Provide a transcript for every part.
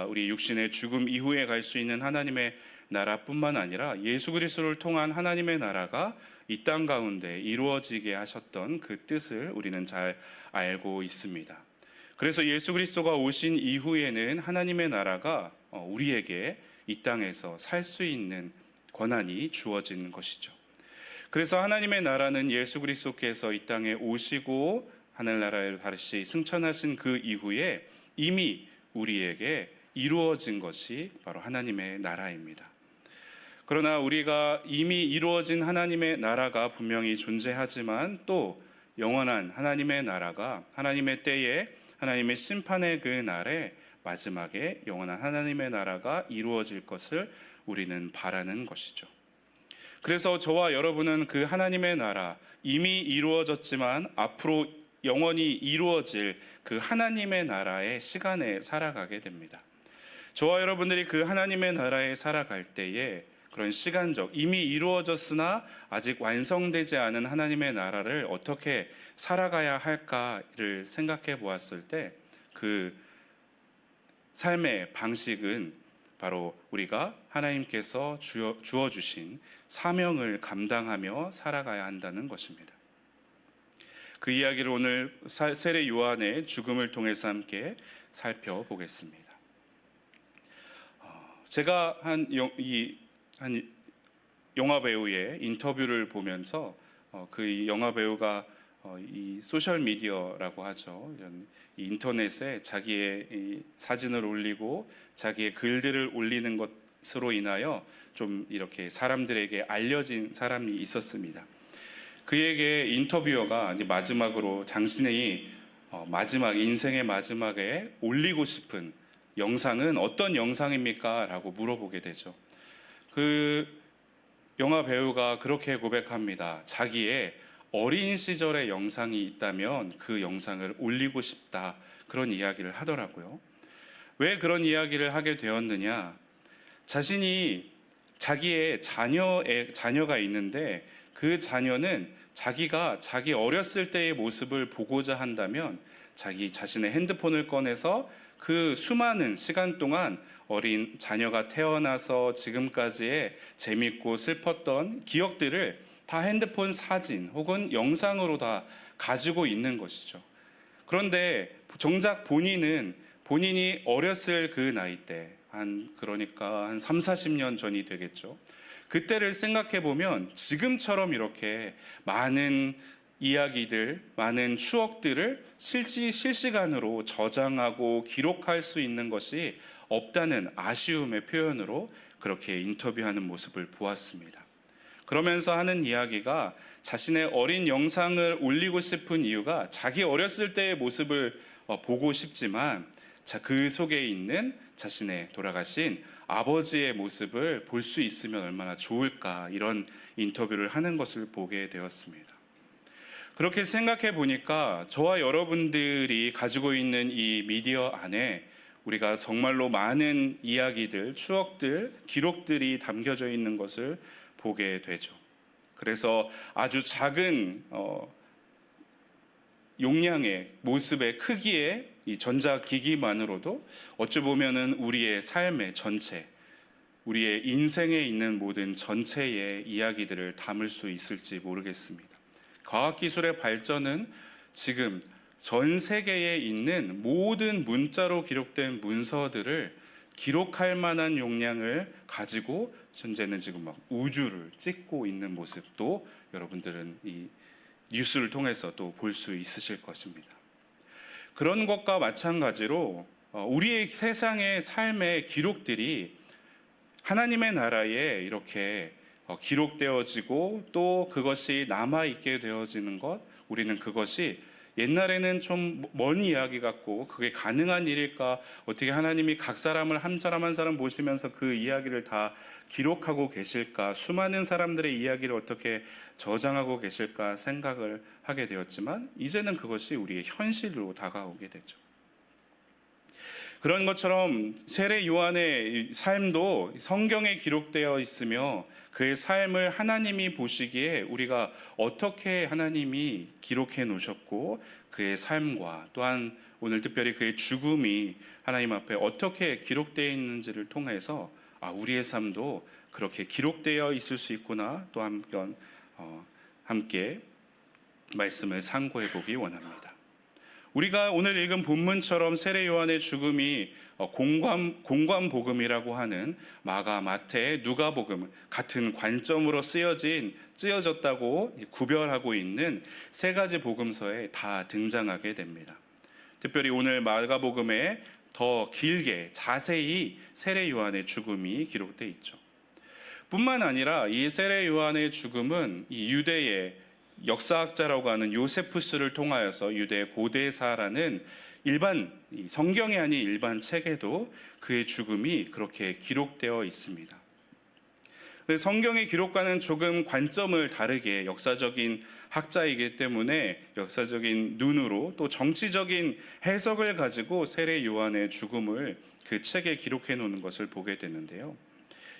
우리 육신의 죽음 이후에 갈 수 있는 하나님의 나라뿐만 아니라 예수 그리스도를 통한 하나님의 나라가 이 땅 가운데 이루어지게 하셨던 그 뜻을 우리는 잘 알고 있습니다. 그래서 예수 그리스도가 오신 이후에는 하나님의 나라가 우리에게 이 땅에서 살 수 있는 권한이 주어진 것이죠. 그래서 하나님의 나라는 예수 그리스도께서 이 땅에 오시고 하늘나라를 다시 승천하신 그 이후에 이미 우리에게 이루어진 것이 바로 하나님의 나라입니다. 그러나 우리가 이미 이루어진 하나님의 나라가 분명히 존재하지만 또 영원한 하나님의 나라가 하나님의 때에 하나님의 심판의 그 날에 마지막에 영원한 하나님의 나라가 이루어질 것을 우리는 바라는 것이죠. 그래서 저와 여러분은 그 하나님의 나라, 이미 이루어졌지만 앞으로 영원히 이루어질 그 하나님의 나라의 시간에 살아가게 됩니다. 저와 여러분들이 그 하나님의 나라에 살아갈 때에 그런 시간적, 이미 이루어졌으나 아직 완성되지 않은 하나님의 나라를 어떻게 살아가야 할까를 생각해 보았을 때 그 삶의 방식은 바로 우리가 하나님께서 주어주신 사명을 감당하며 살아가야 한다는 것입니다. 그 이야기를 오늘 세례 요한의 죽음을 통해서 함께 살펴보겠습니다. 제가 한 영화 배우의 인터뷰를 보면서 그 영화 배우가 이 소셜 미디어라고 하죠. 이런 인터넷에 자기의 이 사진을 올리고 자기의 글들을 올리는 것으로 인하여 좀 이렇게 사람들에게 알려진 사람이 있었습니다. 그에게 인터뷰어가 이제 마지막으로 당신의 인생의 마지막에 올리고 싶은 영상은 어떤 영상입니까? 라고 물어보게 되죠. 그 영화 배우가 그렇게 고백합니다. 자기의 어린 시절의 영상이 있다면 그 영상을 올리고 싶다. 그런 이야기를 하더라고요. 왜 그런 이야기를 하게 되었느냐? 자신이 자기의 자녀가 있는데 그 자녀는 자기가 자기 어렸을 때의 모습을 보고자 한다면 자기 자신의 핸드폰을 꺼내서 그 수많은 시간 동안 어린 자녀가 태어나서 지금까지의 재밌고 슬펐던 기억들을 다 핸드폰 사진 혹은 영상으로 다 가지고 있는 것이죠. 그런데 정작 본인이 어렸을 그 나이 때 그러니까 한 3, 40년 전이 되겠죠. 그때를 생각해 보면 지금처럼 이렇게 많은 이야기들, 많은 추억들을 실시간으로 저장하고 기록할 수 있는 것이 없다는 아쉬움의 표현으로 그렇게 인터뷰하는 모습을 보았습니다. 그러면서 하는 이야기가 자신의 어린 영상을 올리고 싶은 이유가 자기 어렸을 때의 모습을 보고 싶지만 그 속에 있는 자신의 돌아가신 아버지의 모습을 볼 수 있으면 얼마나 좋을까, 이런 인터뷰를 하는 것을 보게 되었습니다. 그렇게 생각해 보니까 저와 여러분들이 가지고 있는 이 미디어 안에 우리가 정말로 많은 이야기들, 추억들, 기록들이 담겨져 있는 것을 보게 되죠. 그래서 아주 작은 용량의 모습의 크기의 이 전자기기만으로도 어찌 보면은 우리의 삶의 전체, 우리의 인생에 있는 모든 전체의 이야기들을 담을 수 있을지 모르겠습니다. 과학기술의 발전은 지금 전 세계에 있는 모든 문자로 기록된 문서들을 기록할 만한 용량을 가지고 현재는 지금 막 우주를 찍고 있는 모습도 여러분들은 이 뉴스를 통해서 또 볼 수 있으실 것입니다. 그런 것과 마찬가지로 우리의 세상의 삶의 기록들이 하나님의 나라에 이렇게 기록되어지고 또 그것이 남아있게 되어지는 것, 우리는 그것이 옛날에는 좀 먼 이야기 같고 그게 가능한 일일까, 어떻게 하나님이 각 사람을 한 사람 한 사람 모시면서 그 이야기를 다 기록하고 계실까, 수많은 사람들의 이야기를 어떻게 저장하고 계실까 생각을 하게 되었지만 이제는 그것이 우리의 현실로 다가오게 되죠. 그런 것처럼 세례 요한의 삶도 성경에 기록되어 있으며 그의 삶을 하나님이 보시기에 우리가 어떻게 하나님이 기록해 놓으셨고 그의 삶과 또한 오늘 특별히 그의 죽음이 하나님 앞에 어떻게 기록되어 있는지를 통해서 우리의 삶도 그렇게 기록되어 있을 수 있구나 또 한번 함께 말씀을 상고해 보기 원합니다. 우리가 오늘 읽은 본문처럼 세례 요한의 죽음이 공관 복음이라고 하는 마가, 마태, 누가복음 같은 관점으로 쓰여졌다고 구별하고 있는 세 가지 복음서에 다 등장하게 됩니다. 특별히 오늘 마가복음에 더 길게 자세히 세례 요한의 죽음이 기록되어 있죠. 뿐만 아니라 이 세례 요한의 죽음은 이 유대의 역사학자라고 하는 요세푸스를 통하여서 유대 고대사라는 일반 성경이 아닌 일반 책에도 그의 죽음이 그렇게 기록되어 있습니다. 성경의 기록과는 조금 관점을 다르게 역사적인 학자이기 때문에 역사적인 눈으로 또 정치적인 해석을 가지고 세례 요한의 죽음을 그 책에 기록해 놓는 것을 보게 되는데요.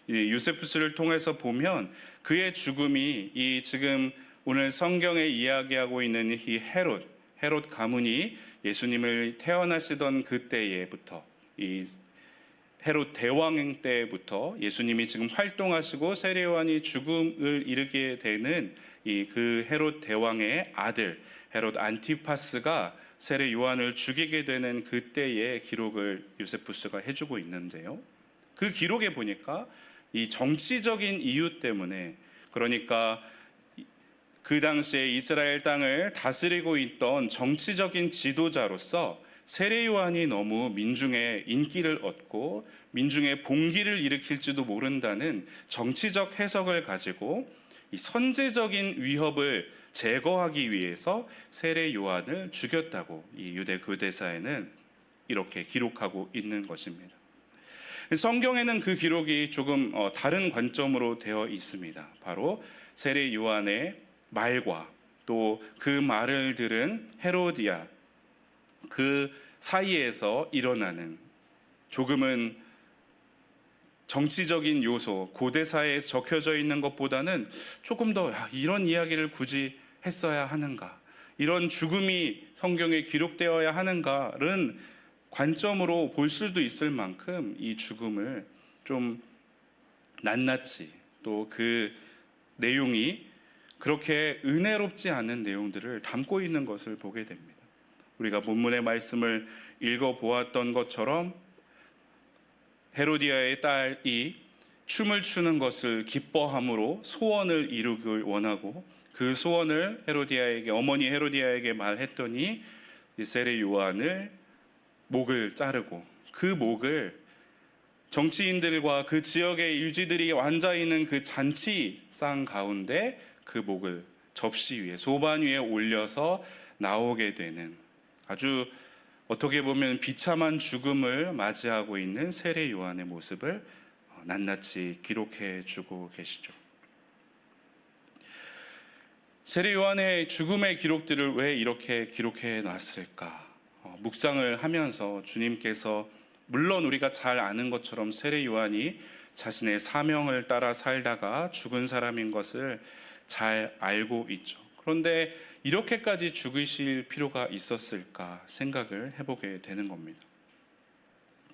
이 요세푸스를 통해서 보면 그의 죽음이 이 지금 오늘 성경에 이야기하고 있는 이 헤롯 가문이 예수님을 태어나시던 그때부터 이 헤롯 대왕 때부터 예수님이 지금 활동하시고 세례 요한이 죽음을 이르게 되는 이 그 헤롯 대왕의 아들 헤롯 안티파스가 세례 요한을 죽이게 되는 그때의 기록을 요세푸스가 해주고 있는데요. 그 기록에 보니까 이 정치적인 이유 때문에, 그러니까 그 당시에 이스라엘 땅을 다스리고 있던 정치적인 지도자로서 세례 요한이 너무 민중의 인기를 얻고 민중의 봉기를 일으킬지도 모른다는 정치적 해석을 가지고 이 선제적인 위협을 제거하기 위해서 세례 요한을 죽였다고 이 유대 교대사에는 이렇게 기록하고 있는 것입니다. 성경에는 그 기록이 조금 다른 관점으로 되어 있습니다. 바로 세례 요한의 말과 또 그 말을 들은 헤로디아, 그 사이에서 일어나는 조금은 정치적인 요소, 고대사에 적혀져 있는 것보다는 조금 더 이런 이야기를 굳이 했어야 하는가, 이런 죽음이 성경에 기록되어야 하는가는 관점으로 볼 수도 있을 만큼 이 죽음을 좀 낱낱이 또 그 내용이 그렇게 은혜롭지 않은 내용들을 담고 있는 것을 보게 됩니다. 우리가 본문의 말씀을 읽어보았던 것처럼 헤로디아의 딸이 춤을 추는 것을 기뻐함으로 소원을 이루길 원하고 그 소원을 어머니 헤로디아에게 말했더니 세례 요한을 목을 자르고 그 목을 정치인들과 그 지역의 유지들이 앉아 있는 그 잔치상 가운데 그 목을 접시 위에, 소반 위에 올려서 나오게 되는, 아주 어떻게 보면 비참한 죽음을 맞이하고 있는 세례 요한의 모습을 낱낱이 기록해 주고 계시죠. 세례 요한의 죽음의 기록들을 왜 이렇게 기록해 놨을까? 묵상을 하면서 주님께서, 물론 우리가 잘 아는 것처럼 세례 요한이 자신의 사명을 따라 살다가 죽은 사람인 것을 잘 알고 있죠. 그런데 이렇게까지 죽으실 필요가 있었을까 생각을 해보게 되는 겁니다.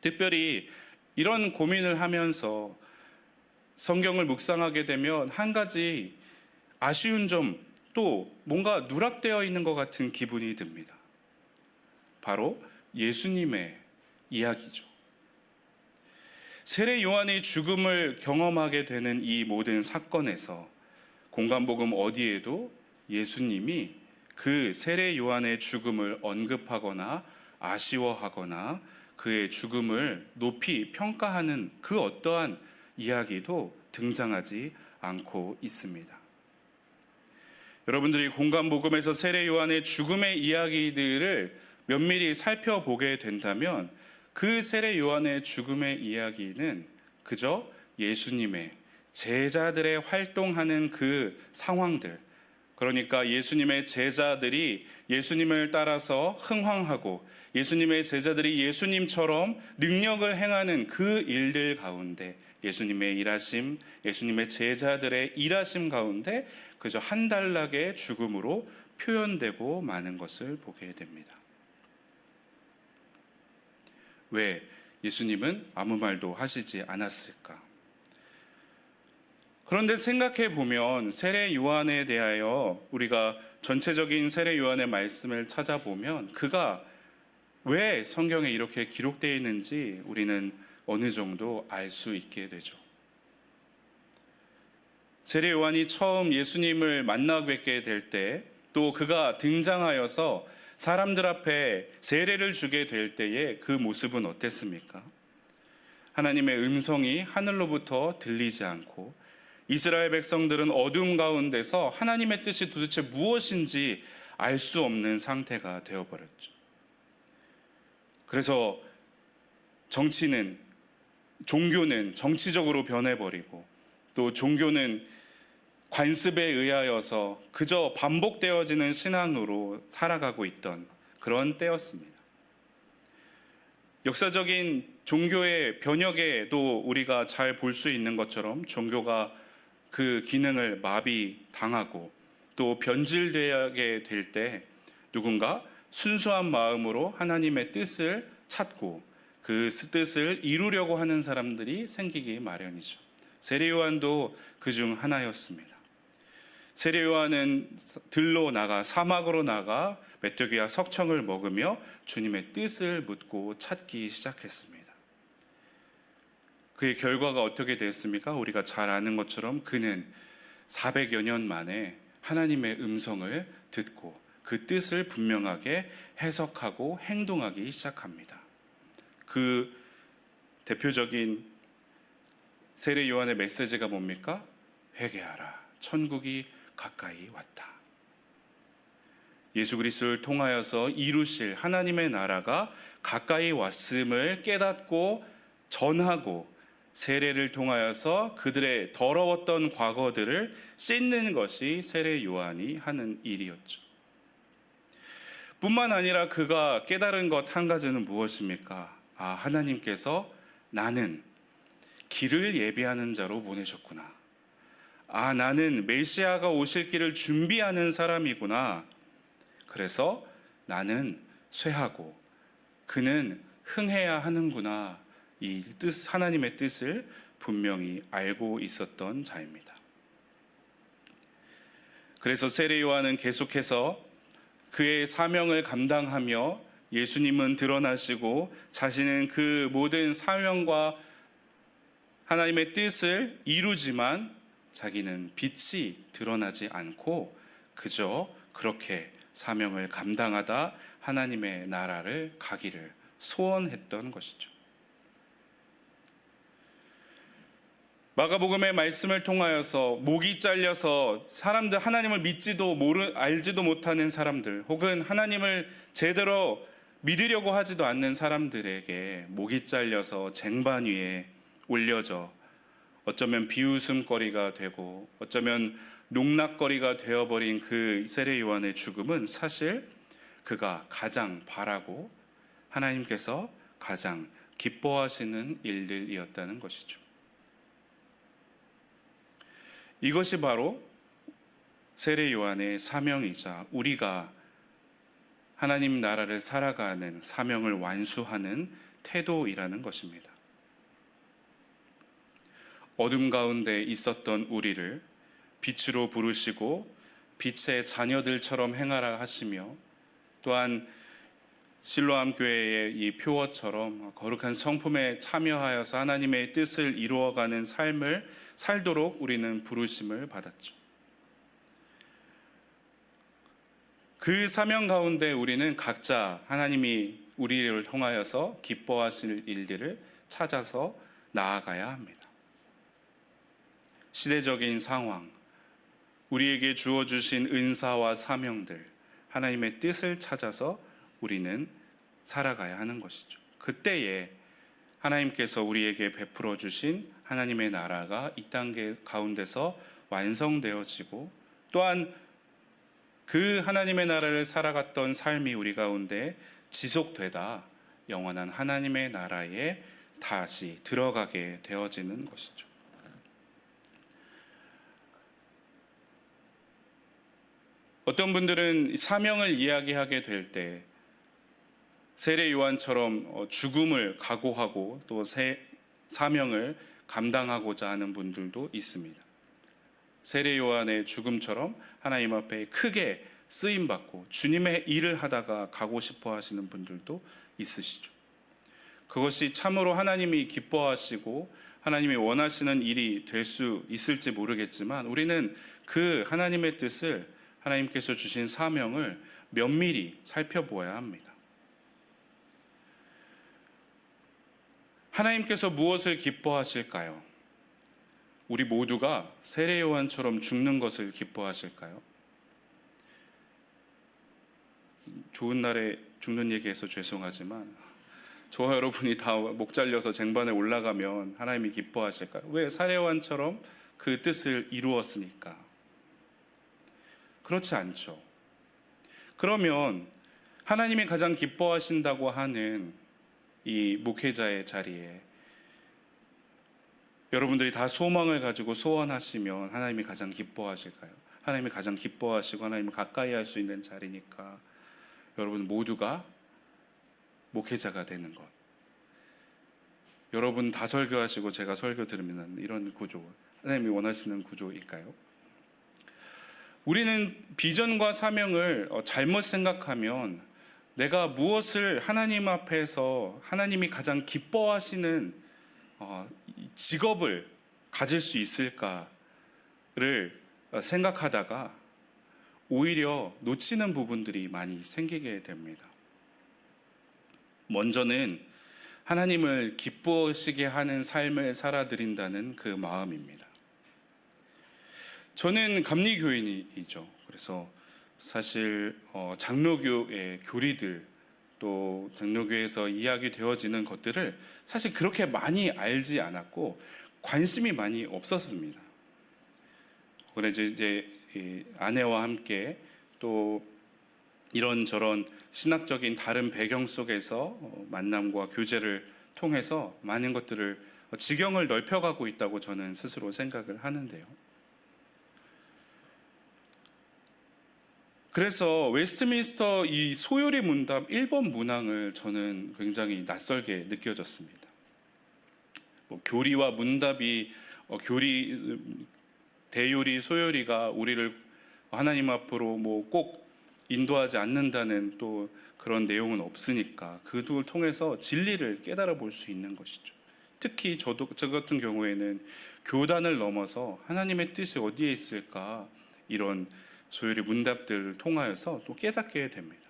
특별히 이런 고민을 하면서 성경을 묵상하게 되면 한 가지 아쉬운 점, 또 뭔가 누락되어 있는 것 같은 기분이 듭니다. 바로 예수님의 이야기죠. 세례 요한의 죽음을 경험하게 되는 이 모든 사건에서 공관복음 어디에도 예수님이 그 세례 요한의 죽음을 언급하거나 아쉬워하거나 그의 죽음을 높이 평가하는 그 어떠한 이야기도 등장하지 않고 있습니다. 여러분들이 공관복음에서 세례 요한의 죽음의 이야기들을 면밀히 살펴보게 된다면 그 세례 요한의 죽음의 이야기는 그저 예수님의 제자들의 활동하는 그 상황들, 그러니까 예수님의 제자들이 예수님을 따라서 흥황하고 예수님의 제자들이 예수님처럼 능력을 행하는 그 일들 가운데, 예수님의 일하심, 예수님의 제자들의 일하심 가운데 그저 한 단락의 죽음으로 표현되고 마는 것을 보게 됩니다. 왜 예수님은 아무 말도 하시지 않았을까? 그런데 생각해 보면 세례 요한에 대하여 우리가 전체적인 세례 요한의 말씀을 찾아보면 그가 왜 성경에 이렇게 기록되어 있는지 우리는 어느 정도 알 수 있게 되죠. 세례 요한이 처음 예수님을 만나 뵙게 될 때, 또 그가 등장하여서 사람들 앞에 세례를 주게 될 때의 그 모습은 어땠습니까? 하나님의 음성이 하늘로부터 들리지 않고 이스라엘 백성들은 어둠 가운데서 하나님의 뜻이 도대체 무엇인지 알 수 없는 상태가 되어버렸죠. 그래서 종교는 정치적으로 변해버리고, 또 종교는 관습에 의하여서 그저 반복되어지는 신앙으로 살아가고 있던 그런 때였습니다. 역사적인 종교의 변혁에도 우리가 잘 볼 수 있는 것처럼 종교가 그 기능을 마비당하고 또 변질되게 될 때 누군가 순수한 마음으로 하나님의 뜻을 찾고 그 뜻을 이루려고 하는 사람들이 생기기 마련이죠. 세례 요한도 그중 하나였습니다. 세례 요한은 사막으로 나가 메뚜기와 석청을 먹으며 주님의 뜻을 묻고 찾기 시작했습니다. 그의 결과가 어떻게 됐습니까? 우리가 잘 아는 것처럼 그는 400여 년 만에 하나님의 음성을 듣고 그 뜻을 분명하게 해석하고 행동하기 시작합니다. 그 대표적인 세례 요한의 메시지가 뭡니까? 회개하라. 천국이 가까이 왔다. 예수 그리스도를 통하여서 이루실 하나님의 나라가 가까이 왔음을 깨닫고 전하고 세례를 통하여서 그들의 더러웠던 과거들을 씻는 것이 세례 요한이 하는 일이었죠. 뿐만 아니라 그가 깨달은 것 한 가지는 무엇입니까? 하나님께서 나는 길을 예비하는 자로 보내셨구나. 나는 메시아가 오실 길을 준비하는 사람이구나. 그래서 나는 쇠하고 그는 흥해야 하는구나. 이 뜻, 하나님의 뜻을 분명히 알고 있었던 자입니다. 그래서 세례 요한은 계속해서 그의 사명을 감당하며 예수님은 드러나시고 자신은 그 모든 사명과 하나님의 뜻을 이루지만 자기는 빛이 드러나지 않고 그저 그렇게 사명을 감당하다 하나님의 나라를 가기를 소원했던 것이죠. 마가복음의 말씀을 통하여서 목이 잘려서 사람들, 하나님을 알지도 못하는 사람들, 혹은 하나님을 제대로 믿으려고 하지도 않는 사람들에게 목이 잘려서 쟁반 위에 올려져 어쩌면 비웃음거리가 되고 어쩌면 농락거리가 되어버린 그 세례 요한의 죽음은 사실 그가 가장 바라고 하나님께서 가장 기뻐하시는 일들이었다는 것이죠. 이것이 바로 세례 요한의 사명이자 우리가 하나님 나라를 살아가는 사명을 완수하는 태도이라는 것입니다. 어둠 가운데 있었던 우리를 빛으로 부르시고 빛의 자녀들처럼 행하라 하시며, 또한 실로암 교회의 이 표어처럼 거룩한 성품에 참여하여서 하나님의 뜻을 이루어가는 삶을 살도록 우리는 부르심을 받았죠. 그 사명 가운데 우리는 각자 하나님이 우리를 통하여서 기뻐하실 일들을 찾아서 나아가야 합니다. 시대적인 상황, 우리에게 주어주신 은사와 사명들, 하나님의 뜻을 찾아서 우리는 살아가야 하는 것이죠. 그때에 하나님께서 우리에게 베풀어 주신 하나님의 나라가 이 단계 가운데서 완성되어지고, 또한 그 하나님의 나라를 살아갔던 삶이 우리 가운데 지속되다 영원한 하나님의 나라에 다시 들어가게 되어지는 것이죠. 어떤 분들은 사명을 이야기하게 될 때 세례 요한처럼 죽음을 각오하고 또 사명을 감당하고자 하는 분들도 있습니다. 세례 요한의 죽음처럼 하나님 앞에 크게 쓰임 받고 주님의 일을 하다가 가고 싶어 하시는 분들도 있으시죠. 그것이 참으로 하나님이 기뻐하시고 하나님이 원하시는 일이 될 수 있을지 모르겠지만 우리는 그 하나님의 뜻을, 하나님께서 주신 사명을 면밀히 살펴보아야 합니다. 하나님께서 무엇을 기뻐하실까요? 우리 모두가 세례 요한처럼 죽는 것을 기뻐하실까요? 좋은 날에 죽는 얘기해서 죄송하지만 저와 여러분이 다 목 잘려서 쟁반에 올라가면 하나님이 기뻐하실까요? 왜? 세례 요한처럼 그 뜻을 이루었으니까. 그렇지 않죠. 그러면 하나님이 가장 기뻐하신다고 하는 이 목회자의 자리에 여러분들이 다 소망을 가지고 소원하시면 하나님이 가장 기뻐하실까요? 하나님이 가장 기뻐하시고 하나님을 가까이 할 수 있는 자리니까 여러분 모두가 목회자가 되는 것. 여러분 다 설교하시고 제가 설교 들으면 이런 구조, 하나님이 원하시는 구조일까요? 우리는 비전과 사명을 잘못 생각하면 내가 무엇을 하나님 앞에서 하나님이 가장 기뻐하시는 직업을 가질 수 있을까를 생각하다가 오히려 놓치는 부분들이 많이 생기게 됩니다. 먼저는 하나님을 기뻐하시게 하는 삶을 살아드린다는 그 마음입니다. 저는 감리교인이죠. 그래서 사실 장로교의 교리들 또 장로교에서 이야기되어지는 것들을 사실 그렇게 많이 알지 않았고 관심이 많이 없었습니다. 그래서 이제 아내와 함께 또 이런저런 신학적인 다른 배경 속에서 만남과 교제를 통해서 많은 것들을 지경을 넓혀가고 있다고 저는 스스로 생각을 하는데요. 그래서 웨스트민스터 이 소요리 문답 1번 문항을 저는 굉장히 낯설게 느껴졌습니다. 교리와 문답이 대요리, 소요리가 우리를 하나님 앞으로 꼭 인도하지 않는다는 또 그런 내용은 없으니까 그걸 통해서 진리를 깨달아 볼 수 있는 것이죠. 특히 저 같은 경우에는 교단을 넘어서 하나님의 뜻이 어디에 있을까 이런 소요리 문답들을 통하여서 또 깨닫게 됩니다.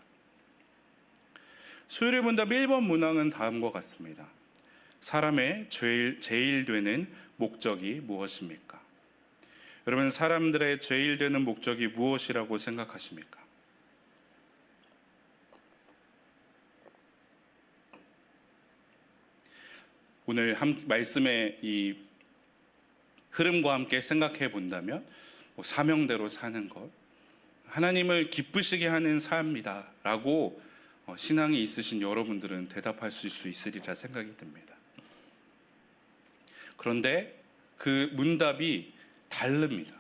소요리 문답 1번 문항은 다음과 같습니다. 사람의 제일 되는 목적이 무엇입니까? 여러분, 사람들의 제일 되는 목적이 무엇이라고 생각하십니까? 오늘 말씀의 이 흐름과 함께 생각해 본다면 사명대로 사는 것, 하나님을 기쁘시게 하는 삶이다 라고 신앙이 있으신 여러분들은 대답할 수 있으리라 생각이 듭니다. 그런데 그 문답이 다릅니다.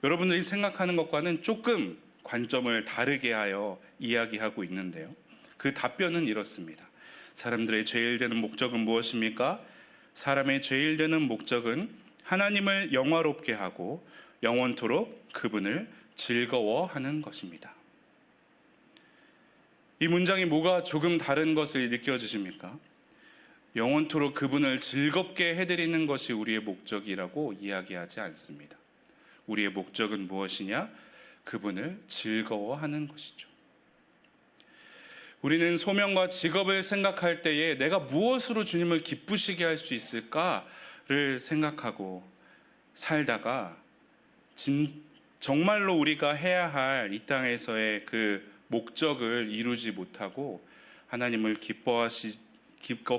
여러분들이 생각하는 것과는 조금 관점을 다르게 하여 이야기하고 있는데요. 그 답변은 이렇습니다. 사람들의 제일 되는 목적은 무엇입니까? 사람의 제일 되는 목적은 하나님을 영화롭게 하고 영원토록 그분을 즐거워하는 것입니다. 이 문장이 뭐가 조금 다른 것을 느껴지십니까? 영원토록 그분을 즐겁게 해드리는 것이 우리의 목적이라고 이야기하지 않습니다. 우리의 목적은 무엇이냐? 그분을 즐거워하는 것이죠. 우리는 소명과 직업을 생각할 때에 내가 무엇으로 주님을 기쁘시게 할 수 있을까를 생각하고 살다가 정말로 우리가 해야 할 이 땅에서의 그 목적을 이루지 못하고 하나님을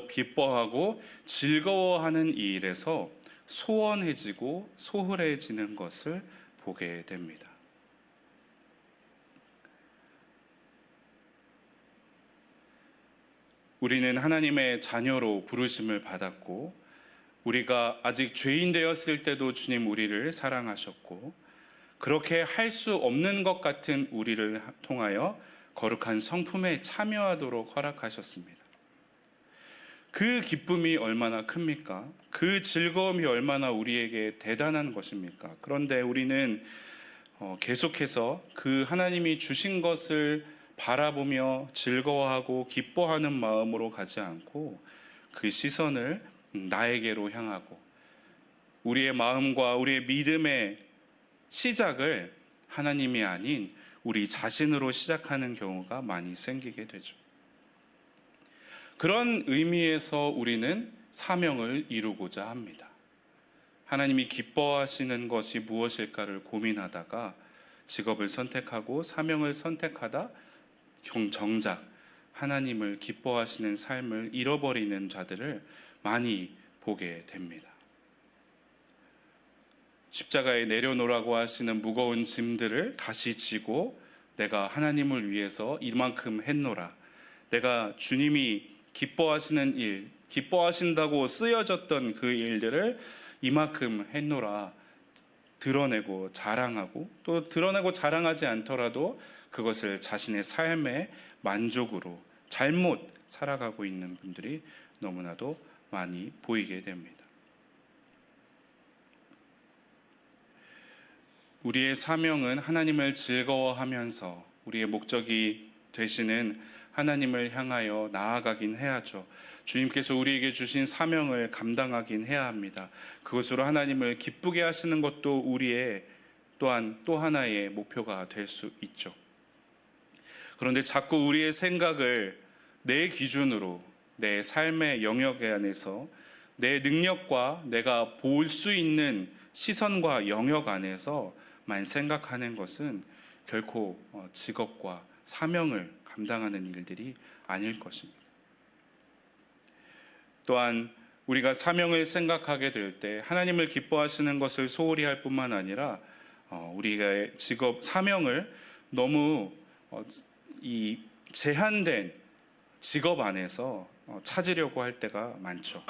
기뻐하고 즐거워하는 이 일에서 소원해지고 소홀해지는 것을 보게 됩니다. 우리는 하나님의 자녀로 부르심을 받았고 우리가 아직 죄인 되었을 때도 주님 우리를 사랑하셨고 그렇게 할 수 없는 것 같은 우리를 통하여 거룩한 성품에 참여하도록 허락하셨습니다. 그 기쁨이 얼마나 큽니까? 그 즐거움이 얼마나 우리에게 대단한 것입니까? 그런데 우리는 계속해서 그 하나님이 주신 것을 바라보며 즐거워하고 기뻐하는 마음으로 가지 않고 그 시선을 나에게로 향하고 우리의 마음과 우리의 믿음의 시작을 하나님이 아닌 우리 자신으로 시작하는 경우가 많이 생기게 되죠. 그런 의미에서 우리는 사명을 이루고자 합니다. 하나님이 기뻐하시는 것이 무엇일까를 고민하다가 직업을 선택하고 사명을 선택하다 정작 하나님을 기뻐하시는 삶을 잃어버리는 자들을 많이 보게 됩니다. 십자가에 내려놓으라고 하시는 무거운 짐들을 다시 지고 내가 하나님을 위해서 이만큼 했노라. 내가 주님이 기뻐하시는 일, 기뻐하신다고 쓰여졌던 그 일들을 이만큼 했노라 드러내고 자랑하고 또 드러내고 자랑하지 않더라도 그것을 자신의 삶의 만족으로 잘못 살아가고 있는 분들이 너무나도 많이 보이게 됩니다. 우리의 사명은 하나님을 즐거워하면서 우리의 목적이 되시는 하나님을 향하여 나아가긴 해야죠. 주님께서 우리에게 주신 사명을 감당하긴 해야 합니다. 그것으로 하나님을 기쁘게 하시는 것도 우리의 또한 또 하나의 목표가 될 수 있죠. 그런데 자꾸 우리의 생각을 내 기준으로 내 삶의 영역 안에서 내 능력과 내가 볼 수 있는 시선과 영역 안에서만 생각하는 것은 결코 직업과 사명을 감당하는 일들이 아닐 것입니다. 또한 우리가 사명을 생각하게 될 때 하나님을 기뻐하시는 것을 소홀히 할 뿐만 아니라 우리가 직업 사명을 너무 이 제한된 직업 안에서 찾으려고 할 때가 많죠.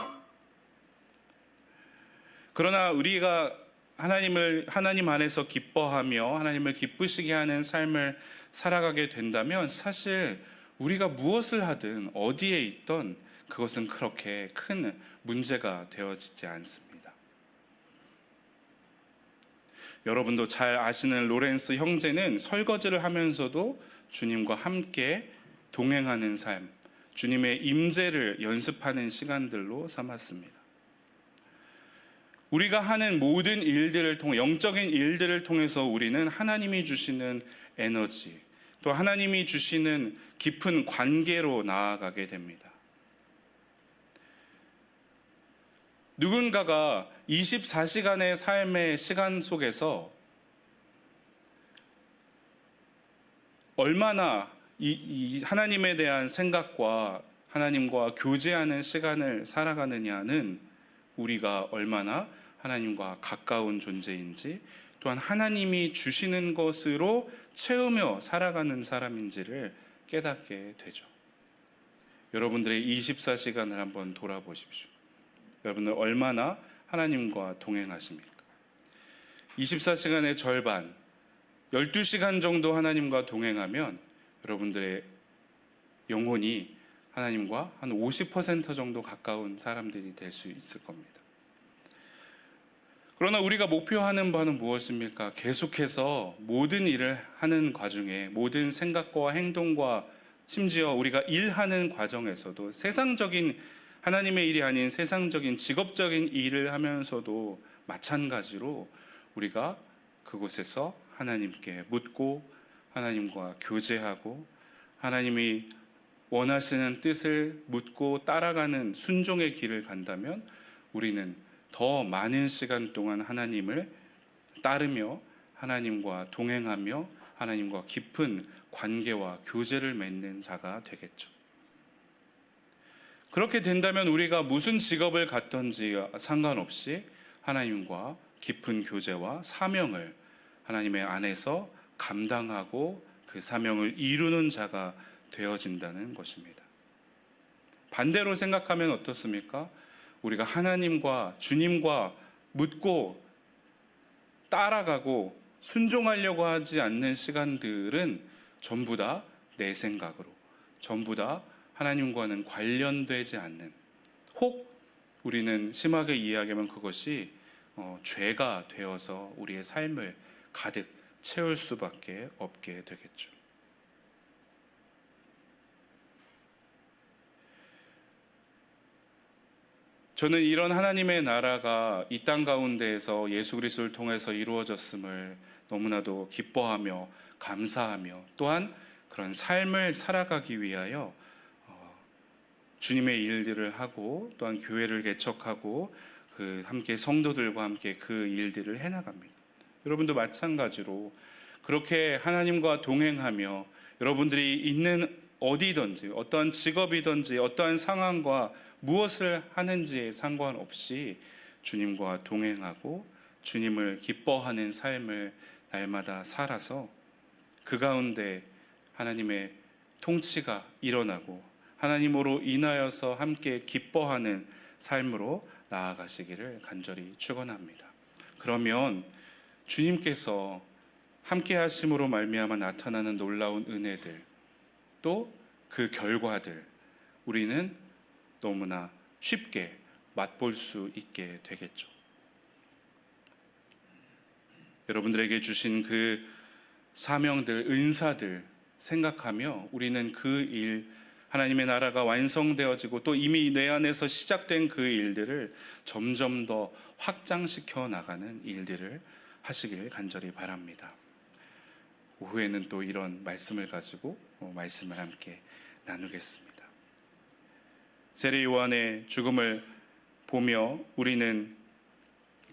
그러나 우리가 하나님 안에서 기뻐하며 하나님을 기쁘시게 하는 삶을 살아가게 된다면 사실 우리가 무엇을 하든 어디에 있던 그것은 그렇게 큰 문제가 되어지지 않습니다. 여러분도 잘 아시는 로렌스 형제는 설거지를 하면서도 주님과 함께 동행하는 삶, 주님의 임재를 연습하는 시간들로 삼았습니다. 우리가 하는 모든 일들을 통해 영적인 일들을 통해서 우리는 하나님이 주시는 에너지, 또 하나님이 주시는 깊은 관계로 나아가게 됩니다. 누군가가 24시간의 삶의 시간 속에서 얼마나 이 하나님에 대한 생각과 하나님과 교제하는 시간을 살아가느냐는 우리가 얼마나 하나님과 가까운 존재인지 또한 하나님이 주시는 것으로 채우며 살아가는 사람인지를 깨닫게 되죠. 여러분들의 24시간을 한번 돌아보십시오. 여러분들 얼마나 하나님과 동행하십니까? 24시간의 절반, 12시간 정도 하나님과 동행하면 여러분들의 영혼이 하나님과 한 50% 정도 가까운 사람들이 될 수 있을 겁니다. 그러나 우리가 목표하는 바는 무엇입니까? 계속해서 모든 일을 하는 과정에 모든 생각과 행동과 심지어 우리가 일하는 과정에서도 세상적인 하나님의 일이 아닌 세상적인 직업적인 일을 하면서도 마찬가지로 우리가 그곳에서 하나님께 묻고 하나님과 교제하고 하나님이 원하시는 뜻을 묻고 따라가는 순종의 길을 간다면 우리는 더 많은 시간 동안 하나님을 따르며 하나님과 동행하며 하나님과 깊은 관계와 교제를 맺는 자가 되겠죠. 그렇게 된다면 우리가 무슨 직업을 갖든지 상관없이 하나님과 깊은 교제와 사명을 하나님의 안에서 감당하고 그 사명을 이루는 자가 되어진다는 것입니다. 반대로 생각하면 어떻습니까? 우리가 하나님과 주님과 묻고 따라가고 순종하려고 하지 않는 시간들은 전부 다 내 생각으로 전부 다 하나님과는 관련되지 않는, 혹 우리는 심하게 이야기하면 그것이 죄가 되어서 우리의 삶을 가득 채울 수밖에 없게 되겠죠. 저는 이런 하나님의 나라가 이 땅 가운데에서 예수 그리스도를 통해서 이루어졌음을 너무나도 기뻐하며 감사하며, 또한 그런 삶을 살아가기 위하여 주님의 일들을 하고, 또한 교회를 개척하고 함께 성도들과 함께 그 일들을 해나갑니다. 여러분도 마찬가지로 그렇게 하나님과 동행하며 여러분들이 있는 어디든지, 어떠한 직업이든지, 어떠한 상황과 무엇을 하는지에 상관없이 주님과 동행하고 주님을 기뻐하는 삶을 날마다 살아서 그 가운데 하나님의 통치가 일어나고 하나님으로 인하여서 함께 기뻐하는 삶으로 나아가시기를 간절히 축원합니다. 그러면 주님께서 함께 하심으로 말미암아 나타나는 놀라운 은혜들, 또 그 결과들, 우리는 너무나 쉽게 맛볼 수 있게 되겠죠. 여러분들에게 주신 그 사명들, 은사들 생각하며 우리는 그 일, 하나님의 나라가 완성되어지고 또 이미 내 안에서 시작된 그 일들을 점점 더 확장시켜 나가는 일들을 하시길 간절히 바랍니다. 오후에는 또 이런 말씀을 가지고 말씀을 함께 나누겠습니다. 세례 요한의 죽음을 보며 우리는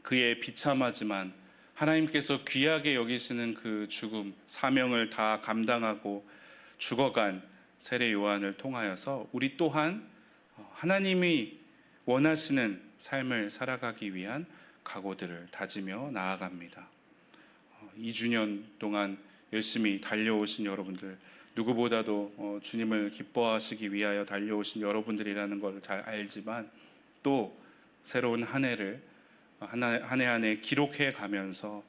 그의 비참하지만 하나님께서 귀하게 여기시는 그 죽음, 사명을 다 감당하고 죽어간 세례 요한을 통하여서 우리 또한 하나님이 원하시는 삶을 살아가기 위한 각오들을 다지며 나아갑니다. 2주년 동안 열심히 달려오신 여러분들, 누구보다도 주님을 기뻐하시기 위하여 달려오신 여러분들이라는 걸 잘 알지만, 또 새로운 한 해를 한 해 한 해 기록해 가면서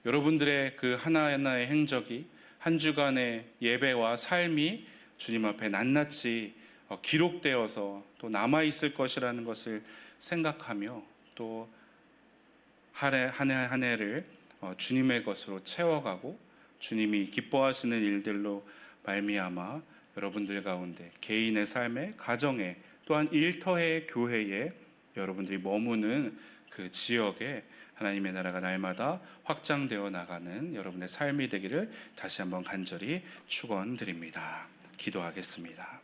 여러분들의 그 하나하나의 행적이, 한 주간의 예배와 삶이 주님 앞에 낱낱이 기록되어서 또 남아있을 것이라는 것을 생각하며, 또 한 해 한 해를 주님의 것으로 채워가고 주님이 기뻐하시는 일들로 말미암아 여러분들 가운데 개인의 삶에, 가정에, 또한 일터의 교회에, 여러분들이 머무는 그 지역에 하나님의 나라가 날마다 확장되어 나가는 여러분의 삶이 되기를 다시 한번 간절히 축원드립니다. 기도하겠습니다.